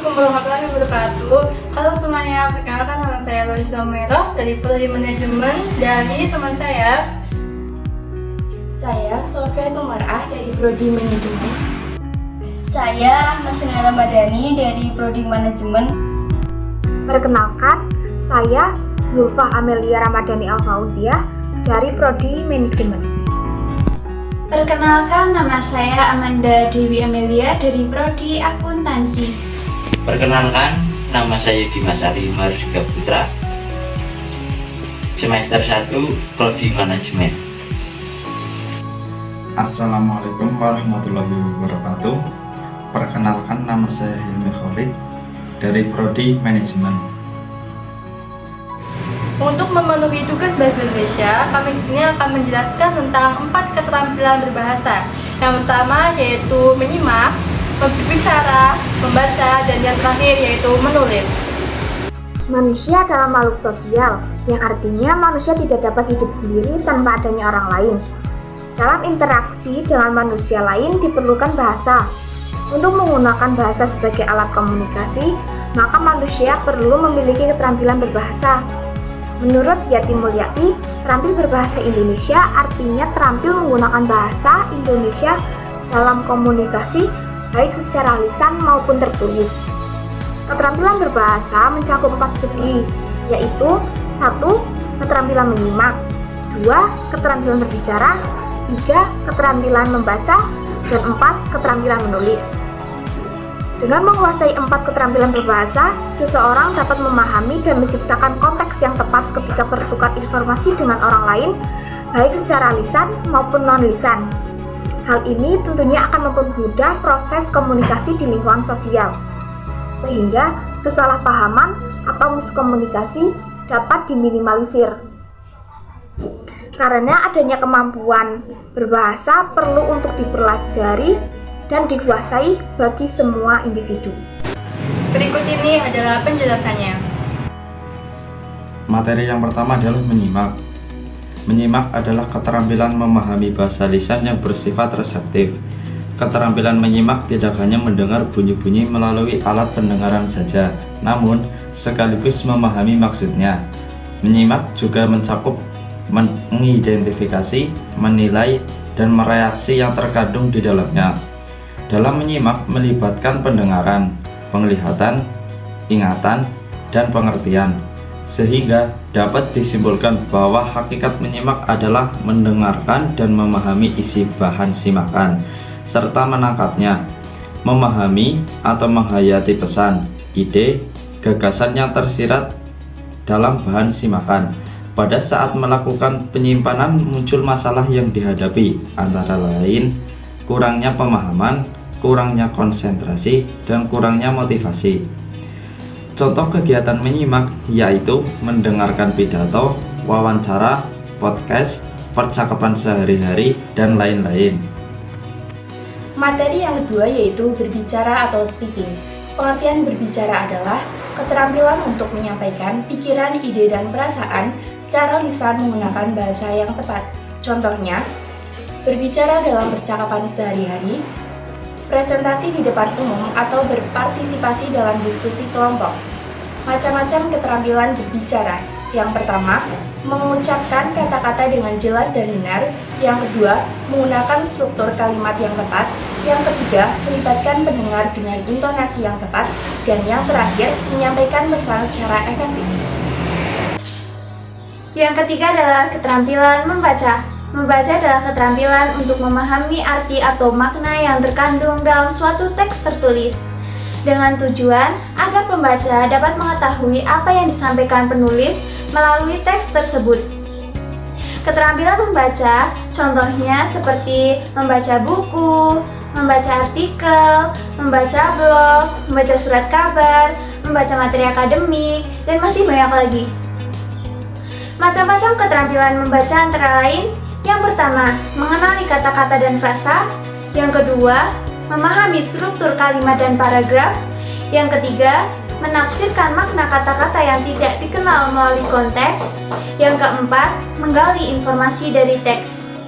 Assalamualaikum warahmatullahi wabarakatuh. Halo semuanya, perkenalkan nama saya Loisa Merah dari Prodi Manajemen dari teman saya. Saya Sofia Tumarah dari Prodi Manajemen. Saya Rahma Sinara Madani dari Prodi Manajemen. Perkenalkan, saya Zulfa Amelia Ramadhani Al-Fauziah dari Prodi Manajemen. Perkenalkan, nama saya Amanda Dewi Amelia dari Prodi Akuntansi. Perkenalkan, nama saya Dimas Ari Marga Putra, semester 1 Prodi Manajemen. Assalamualaikum warahmatullahi wabarakatuh. Perkenalkan, nama saya Hilmi Khalid dari Prodi Manajemen. Untuk memenuhi tugas bahasa Indonesia, kami di sini akan menjelaskan tentang 4 keterampilan berbahasa. Yang pertama yaitu menyimak, berbicara, membaca, dan yang terakhir yaitu menulis. Manusia adalah makhluk sosial, yang artinya manusia tidak dapat hidup sendiri tanpa adanya orang lain. Dalam interaksi dengan manusia lain diperlukan bahasa. Untuk menggunakan bahasa sebagai alat komunikasi, maka manusia perlu memiliki keterampilan berbahasa. Menurut Yati Mulyati, terampil berbahasa Indonesia artinya terampil menggunakan bahasa Indonesia dalam komunikasi baik secara lisan maupun tertulis. Keterampilan berbahasa mencakup 4 segi, yaitu 1. Keterampilan menyimak, 2. Keterampilan berbicara, 3. Keterampilan membaca, dan 4. Keterampilan menulis. Dengan menguasai 4 keterampilan berbahasa, seseorang dapat memahami dan menciptakan konteks yang tepat ketika bertukar informasi dengan orang lain, baik secara lisan maupun non-lisan. Hal ini tentunya akan mempermudah proses komunikasi di lingkungan sosial, sehingga kesalahpahaman atau miskomunikasi dapat diminimalisir. Karena adanya kemampuan berbahasa perlu untuk dipelajari dan dikuasai bagi semua individu. Berikut ini adalah penjelasannya. Materi yang pertama adalah menyimak. Menyimak adalah keterampilan memahami bahasa lisan yang bersifat reseptif. Keterampilan menyimak tidak hanya mendengar bunyi-bunyi melalui alat pendengaran saja, namun sekaligus memahami maksudnya. Menyimak juga mencakup mengidentifikasi, menilai, dan mereaksi yang terkandung di dalamnya. Dalam menyimak melibatkan pendengaran, penglihatan, ingatan, dan pengertian, sehingga dapat disimpulkan bahwa hakikat menyimak adalah mendengarkan dan memahami isi bahan simakan, serta menangkapnya, memahami atau menghayati pesan, ide, gagasan yang tersirat dalam bahan simakan. Pada saat melakukan penyimpanan muncul masalah yang dihadapi, antara lain kurangnya pemahaman, kurangnya konsentrasi, dan kurangnya motivasi. Contoh kegiatan menyimak yaitu mendengarkan pidato, wawancara, podcast, percakapan sehari-hari, dan lain-lain. Materi yang kedua yaitu berbicara atau speaking. Pengertian berbicara adalah keterampilan untuk menyampaikan pikiran, ide, dan perasaan secara lisan menggunakan bahasa yang tepat. Contohnya, berbicara dalam percakapan sehari-hari, presentasi di depan umum, atau berpartisipasi dalam diskusi kelompok. Macam-macam keterampilan berbicara. Yang pertama, mengucapkan kata-kata dengan jelas dan benar. Yang kedua, menggunakan struktur kalimat yang tepat. Yang ketiga, melibatkan pendengar dengan intonasi yang tepat. Dan yang terakhir, menyampaikan pesan secara efektif. Yang ketiga adalah keterampilan membaca. Membaca adalah keterampilan untuk memahami arti atau makna yang terkandung dalam suatu teks tertulis, dengan tujuan agar pembaca dapat mengetahui apa yang disampaikan penulis melalui teks tersebut. Keterampilan membaca contohnya seperti membaca buku, membaca artikel, membaca blog, membaca surat kabar, membaca materi akademik, dan masih banyak lagi. Macam-macam keterampilan membaca antara lain: yang pertama, mengenali kata-kata dan frasa. Yang kedua, memahami struktur kalimat dan paragraf. Yang ketiga, menafsirkan makna kata-kata yang tidak dikenal melalui konteks. Yang keempat, menggali informasi dari teks.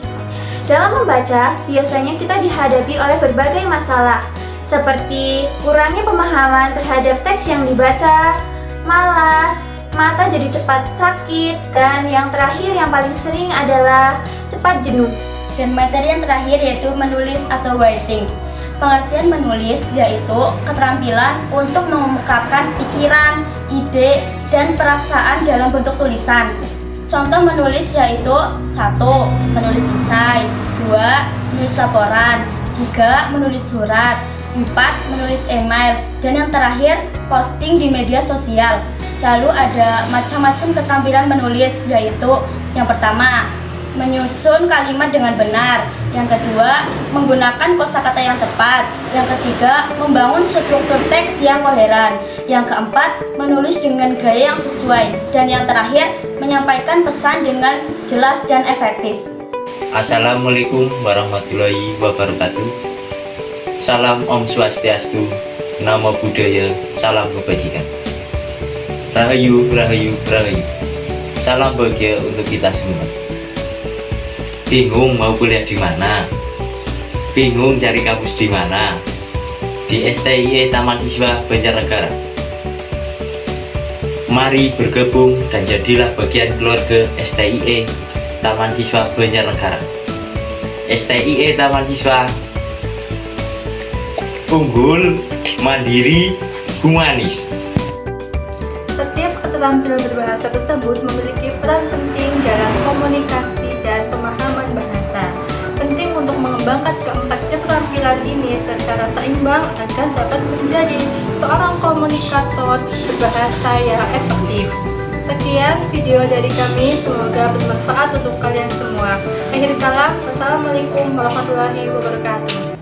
Dalam membaca, biasanya kita dihadapi oleh berbagai masalah. seperti kurangnya pemahaman terhadap teks yang dibaca, malas, mata jadi cepat sakit, dan yang terakhir yang paling sering adalah cepat jenuh. Dan materi yang terakhir yaitu menulis atau writing. Pengertian menulis yaitu keterampilan untuk mengungkapkan pikiran, ide, dan perasaan dalam bentuk tulisan. Contoh menulis yaitu 1. Menulis esai, 2. Menulis laporan, 3. Menulis surat, 4. Menulis email, dan yang terakhir posting di media sosial. Lalu ada macam-macam keterampilan menulis yaitu yang pertama, menyusun kalimat dengan benar. Yang kedua, menggunakan kosakata yang tepat. Yang ketiga, membangun struktur teks yang koheren. Yang keempat, menulis dengan gaya yang sesuai. Dan yang terakhir, menyampaikan pesan dengan jelas dan efektif. Assalamualaikum warahmatullahi wabarakatuh. Salam Om Swastiastu, Namo Buddhaya, salam kebajikan. Rahayu, rahayu, rahayu. Salam bahagia untuk kita semua. Bingung mau kuliah di mana? Bingung cari kampus di mana? Di STIE Taman Siswa Banjarnegara. Mari bergabung dan jadilah bagian keluarga STIE Taman Siswa Banjarnegara. STIE Taman Siswa unggul, mandiri, humanis. Setiap keterampilan berbahasa tersebut memiliki peran penting dalam komunikasi dan pemahaman bahasa. Penting untuk mengembangkan keempat keterampilan ini secara seimbang agar dapat menjadi seorang komunikator berbahasa yang efektif. Sekian video dari kami, semoga bermanfaat untuk kalian semua. Akhir kalam, wassalamualaikum warahmatullahi wabarakatuh.